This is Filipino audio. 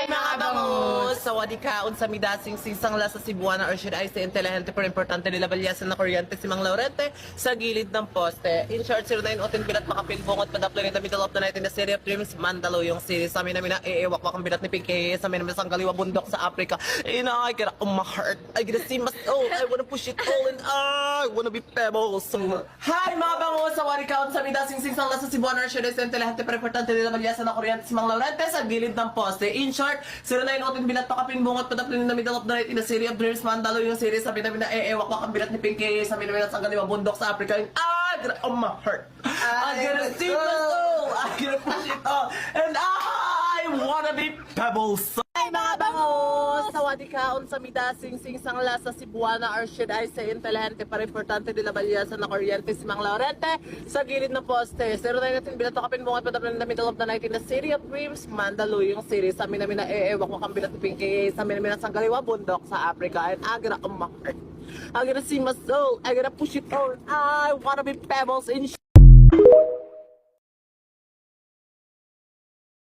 Hi mga bangus! Sawadika, unsa midasing singsang la sa Cebuana or should I say intelihente pero importante nila balyasan na kuryente si Mang Laurente sa gilid ng poste. In short, 09 bilat makapilbungot padaplo in the middle of the night in the City of Dreams, Mandalo yung series. Sa amin namin na iiwak ang bilat ni Pinky, sa amin namin sang kaliwa bundok sa Africa. And I get on my heart, I get to see my soul, I wanna push it all and I wanna be pebbles. Hi mga bangus! Sawadika, unsa midasing singsang la sa Cebuana or should I say intelihente pero importante nila balyasan na kuryente si Mang Laurente sa gilid ng poste. In short, 09 bilat pakapin bungot padaplo in the middle of the night in the City of Dreams, Mandalo yung series. Sabi namin na iiwak ang bilat ni Pinky, sabi namin na sang kaliwa bundok sa Africa. And I get on my heart, I gotta see my soul, I gotta push it all and I wanna be pebbles. Hi mga bangus! Sawadika, unsa midasing singsang la sa Cebuana or should I say intelihente para importante nila balyasan na kuryente si Mang Laurente sa gilid ng poste. 09 bilat pakapin bungot padaplo in the middle of the night in the City of Dreams, Mandalo yung series. Sabi namin na iiwak mo kang bilat ni Pinky, sabi namin na sang kaliwa bundok sa Africa. And I gotta on my heart, I gotta see my soul, I gotta push it all, I wanna be pebbles in